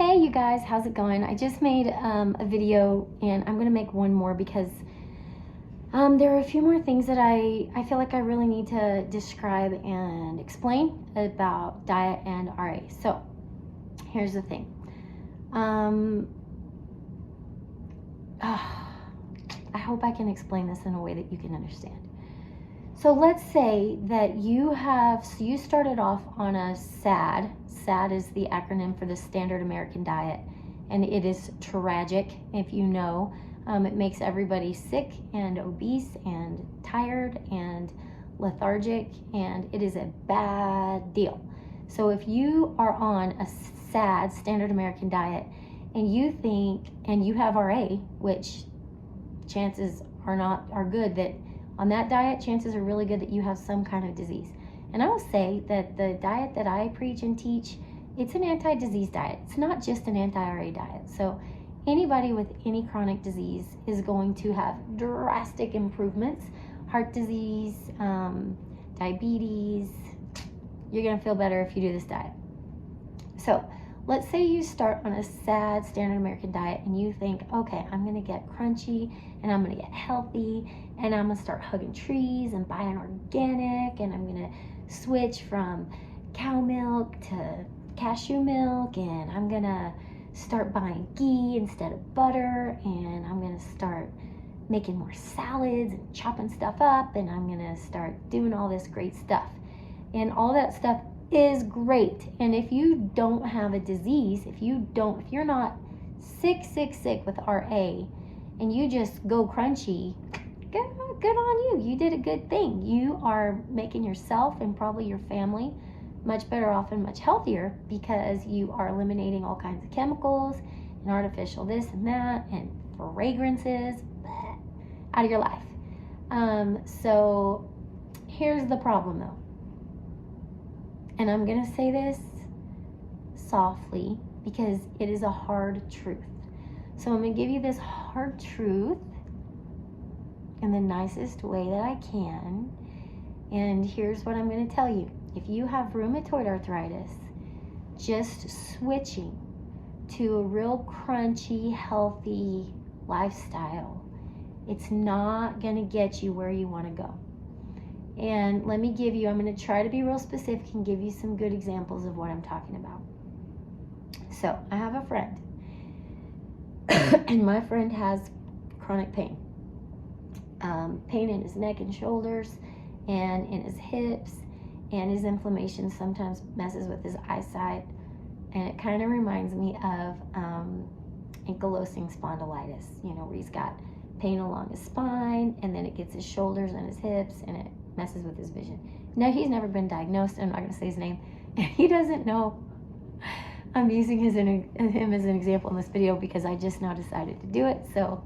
Hey you guys, how's it going? I just made a video and I'm gonna make one more because there are a few more things that I feel like I really need to describe and explain about diet and RA. So here's the thing. I hope I can explain this in a way that you can understand. So let's say that you started off on a SAD. SAD is the acronym for the Standard American Diet, and it is tragic. If you know, it makes everybody sick and obese and tired and lethargic, and it is a bad deal. So if you are on a SAD, Standard American Diet, and you think, and you have RA, which chances are good that on that diet, chances are really good that you have some kind of disease. And I will say that the diet that I preach and teach, it's an anti-disease diet. It's not just an anti-RA diet. So anybody with any chronic disease is going to have drastic improvements. Heart disease, diabetes, you're gonna feel better if you do this diet. So let's say you start on a SAD, Standard American Diet, and you think, okay, I'm gonna get crunchy and I'm gonna get healthy and I'm gonna start hugging trees and buying organic, and I'm gonna switch from cow milk to cashew milk, and I'm gonna start buying ghee instead of butter, and I'm gonna start making more salads and chopping stuff up, and I'm gonna start doing all this great stuff. And all that stuff is great. And if you don't have a disease, if you're not sick with RA and you just go crunchy, good on you. You did a good thing. You are making yourself and probably your family much better off and much healthier because you are eliminating all kinds of chemicals and artificial this and that and fragrances out of your life. So here's the problem though. And I'm going to say this softly because it is a hard truth. So I'm going to give you this hard truth in the nicest way that I can. And here's what I'm going to tell you. If you have rheumatoid arthritis, just switching to a real crunchy, healthy lifestyle, it's not going to get you where you want to go. And let me give you, I'm going to try to be real specific and give you some good examples of what I'm talking about. So I have a friend, and my friend has chronic pain. Pain in his neck and shoulders and in his hips, and his inflammation sometimes messes with his eyesight. And it kind of reminds me of ankylosing spondylitis, where he's got pain along his spine, and then it gets his shoulders and his hips, and it messes with his vision. Now, he's never been diagnosed. I'm not going to say his name. He doesn't know I'm using him as an example in this video because I just now decided to do it. So,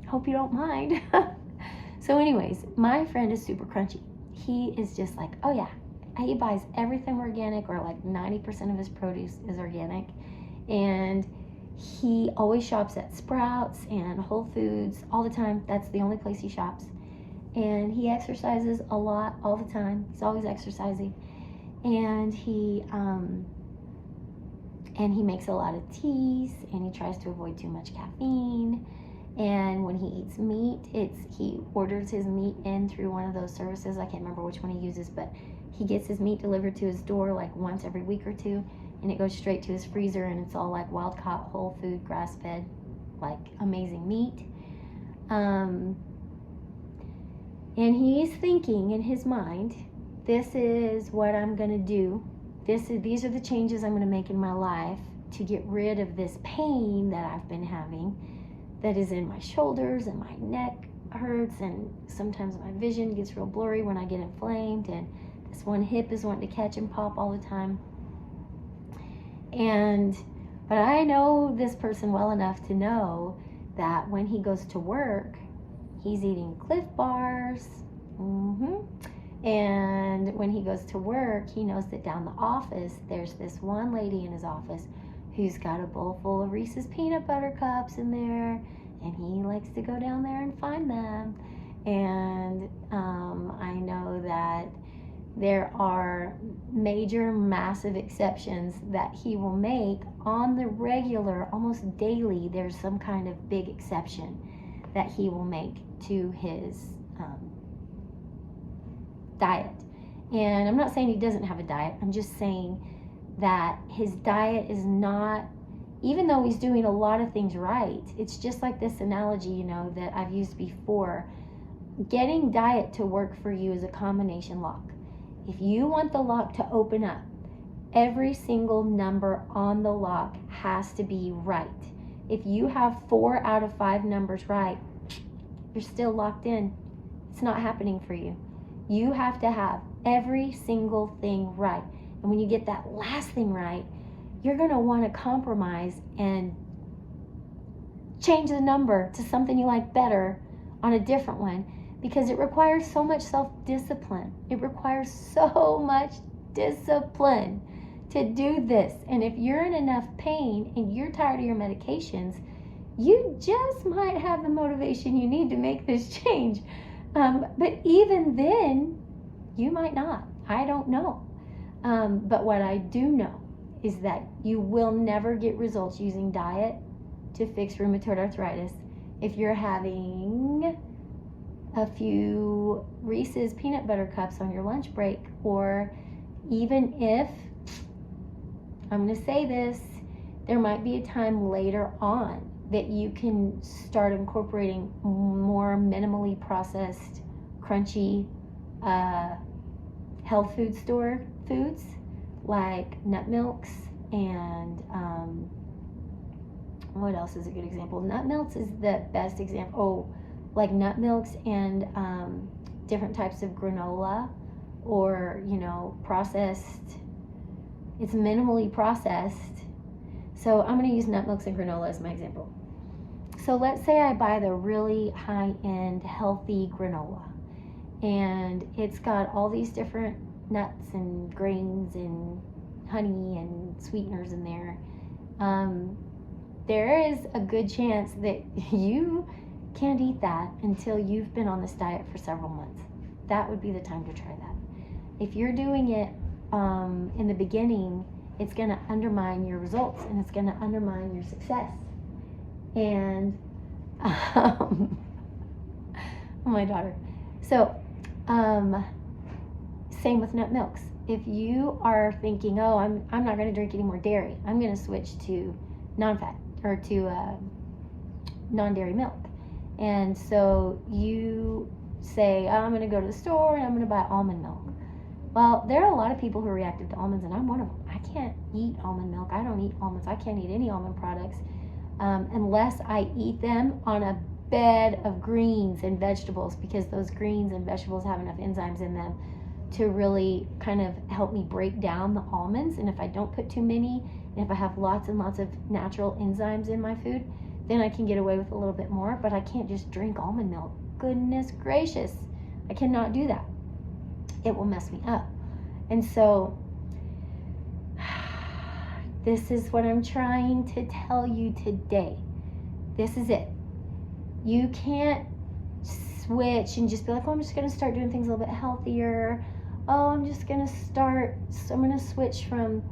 hope you don't mind. So anyways, my friend is super crunchy. He is just like, oh yeah. He buys everything organic, or like 90% of his produce is organic. And he always shops at Sprouts and Whole Foods all the time. That's the only place he shops. And he exercises a lot all the time. He's always exercising. And he makes a lot of teas, and he tries to avoid too much caffeine. And when he eats meat, he orders his meat in through one of those services. I can't remember which one he uses, but he gets his meat delivered to his door like once every week or two, and it goes straight to his freezer, and it's all like wild caught, whole food, grass fed, like amazing meat. And he's thinking in his mind, this is what I'm gonna do. These are the changes I'm gonna make in my life to get rid of this pain that I've been having, that is in my shoulders, and my neck hurts, and sometimes my vision gets real blurry when I get inflamed, and this one hip is wanting to catch and pop all the time. But I know this person well enough to know that when he goes to work, he's eating Cliff Bars. And when he goes to work, he knows that down the office, there's this one lady in his office who's got a bowl full of Reese's peanut butter cups in there, and he likes to go down there and find them. And I know that There are major, massive exceptions that he will make on the regular, almost daily. There's some kind of big exception that he will make to his diet. And I'm not saying he doesn't have a diet. I'm just saying that his diet is not, even though he's doing a lot of things right, it's just like this analogy, you know, that I've used before. Getting diet to work for you is a combination lock. If you want the lock to open up, every single number on the lock has to be right. If you have 4 out of 5 numbers right, you're still locked in. It's not happening for you. You have to have every single thing right. And when you get that last thing right, you're going to want to compromise and change the number to something you like better on a different one, because it requires so much self-discipline. It requires so much discipline to do this. And if you're in enough pain and you're tired of your medications, you just might have the motivation you need to make this change. But even then, you might not. I don't know. But what I do know is that you will never get results using diet to fix rheumatoid arthritis if you're having a few Reese's peanut butter cups on your lunch break, or even if, I'm going to say this, there might be a time later on that you can start incorporating more minimally processed, crunchy, health food store foods like nut milks and what else is a good example? Nut milks is the best example. Like nut milks and different types of granola, or, you know, processed. It's minimally processed. So I'm going to use nut milks and granola as my example. So let's say I buy the really high-end healthy granola, and it's got all these different nuts and grains and honey and sweeteners in there. There is a good chance that you can't eat that until you've been on this diet for several months. That would be the time to try that. If you're doing it in the beginning, it's going to undermine your results and it's going to undermine your success. And my daughter. So same with nut milks. If you are thinking, oh, I'm not going to drink any more dairy, I'm going to switch to non-fat or to non-dairy milk. And so you say, oh, I'm going to go to the store and I'm going to buy almond milk. Well, there are a lot of people who are reactive to almonds, and I'm one of them. I can't eat almond milk. I don't eat almonds. I can't eat any almond products unless I eat them on a bed of greens and vegetables, because those greens and vegetables have enough enzymes in them to really kind of help me break down the almonds. And if I don't put too many, and if I have lots and lots of natural enzymes in my food, then I can get away with a little bit more. But I can't just drink almond milk. Goodness gracious, I cannot do that. It will mess me up. And so this is what I'm trying to tell you today. This is it. You can't switch and just be like, oh, I'm just going to start doing things a little bit healthier. Oh, I'm going to switch from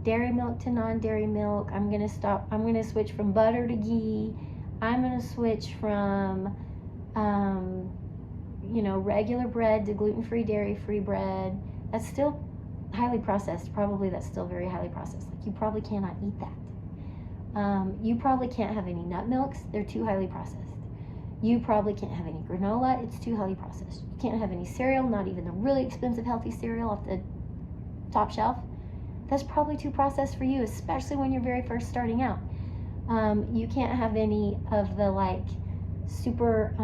dairy milk to non-dairy milk. I'm going to switch from butter to ghee. I'm going to switch from regular bread to gluten-free, dairy-free bread. That's still highly processed. Probably that's still very highly processed. Like, you probably cannot eat that. You probably can't have any nut milks. They're too highly processed. You probably can't have any granola. It's too highly processed. You can't have any cereal, not even the really expensive healthy cereal off the top shelf. That's probably too processed for you, especially when you're very first starting out. You can't have any of the super,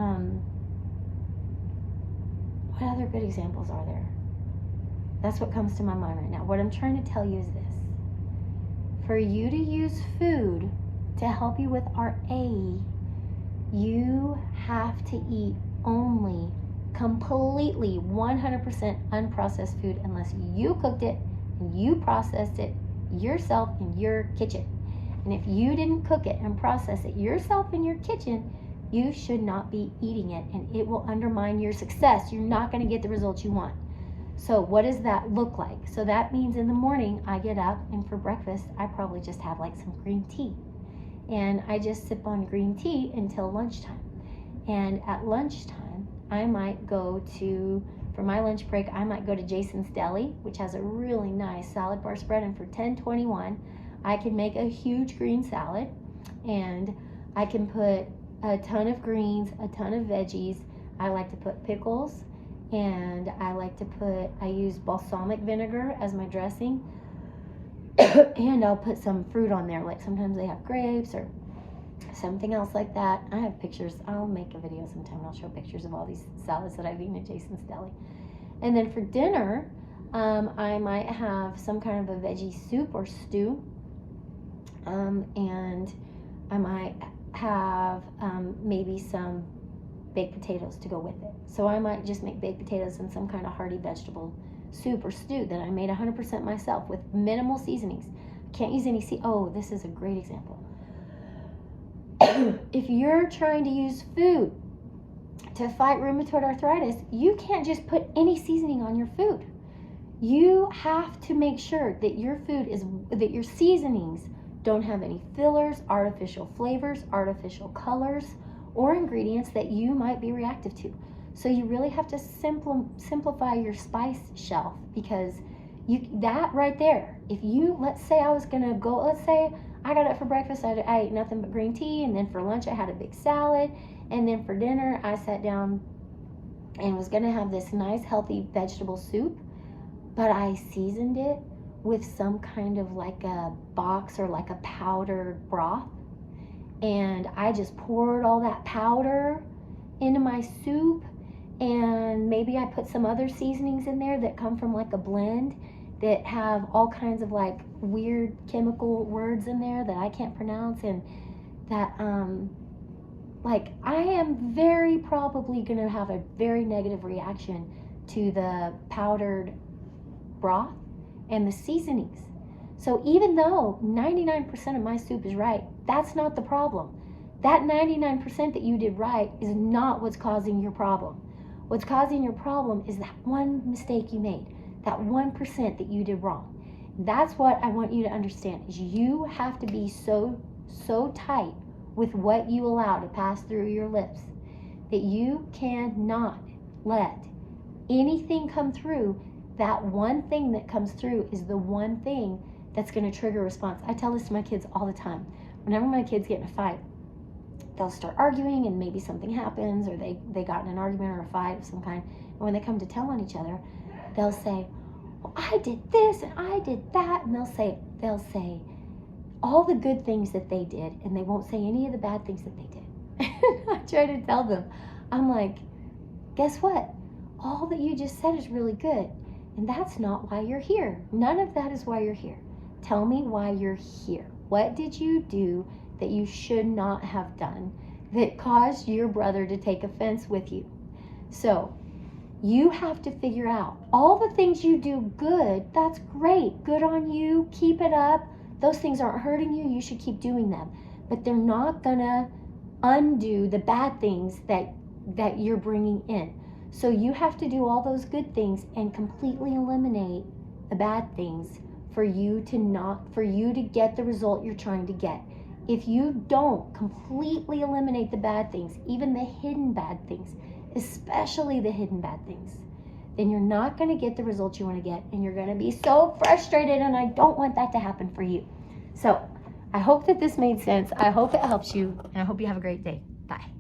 what other good examples are there? That's what comes to my mind right now. What I'm trying to tell you is this. For you to use food to help you with RA, you have to eat only completely 100% unprocessed food, unless you cooked it and you processed it yourself in your kitchen. And if you didn't cook it and process it yourself in your kitchen, You should not be eating it, and it will undermine your success. You're not going to get the results you want. So what does that look like? So that means in the morning I get up, and for breakfast I probably just have like some green tea, and I just sip on green tea until lunchtime. And at lunchtime I might go to, for my lunch break, I might go to Jason's Deli, which has a really nice salad bar spread, and for $10.21 I can make a huge green salad, and I can put a ton of greens, a ton of veggies. I like to put pickles, and I use balsamic vinegar as my dressing. And I'll put some fruit on there, like sometimes they have grapes or something else like that. I have pictures. I'll make a video sometime and I'll show pictures of all these salads that I've eaten at Jason's Deli. And then for dinner, I might have some kind of a veggie soup or stew, and I might have maybe some baked potatoes to go with it. So I might just make baked potatoes and some kind of hearty vegetable soup or stew that I made 100% myself with minimal seasonings. Can't use any oh, this is a great example. If you're trying to use food to fight rheumatoid arthritis, you can't just put any seasoning on your food. You have to make sure that your food is, that your seasonings don't have any fillers, artificial flavors, artificial colors, or ingredients that you might be reactive to. So you really have to simplify your spice shelf, because that right there, if you, let's say I got up for breakfast, I ate nothing but green tea, and then for lunch I had a big salad, and then for dinner I sat down and was gonna have this nice healthy vegetable soup, but I seasoned it with some kind of like a box or like a powdered broth, and I just poured all that powder into my soup, and maybe I put some other seasonings in there that come from like a blend that have all kinds of like weird chemical words in there that I can't pronounce, and that like I am very probably gonna have a very negative reaction to the powdered broth and the seasonings. So even though 99% of my soup is right, that's not the problem. That 99% that you did right is not what's causing your problem. What's causing your problem is that one mistake you made, that 1% that you did wrong. That's what I want you to understand, is you have to be so tight with what you allow to pass through your lips that you cannot let anything come through. That one thing that comes through is the one thing that's going to trigger a response. I tell this to my kids all the time. Whenever my kids get in a fight, they'll start arguing, and maybe something happens, or they got in an argument or a fight of some kind, and when they come to tell on each other, they'll say, well, I did this and I did that, and they'll say all the good things that they did, and they won't say any of the bad things that they did. I try to tell them, I'm like, guess what? All that you just said is really good, and that's not why you're here. None of that is why you're here. Tell me why you're here. What did you do that you should not have done that caused your brother to take offense with you? So you have to figure out all the things you do good. That's great. Good on you. Keep it up. Those things aren't hurting you. You should keep doing them. But they're not gonna undo the bad things that you're bringing in. So you have to do all those good things and completely eliminate the bad things for you to get the result you're trying to get. If you don't completely eliminate the bad things, even the hidden bad things, especially the hidden bad things, then you're not going to get the results you want to get, and you're going to be so frustrated, and I don't want that to happen for you. So I hope that this made sense. I hope it helps you, and I hope you have a great day. Bye.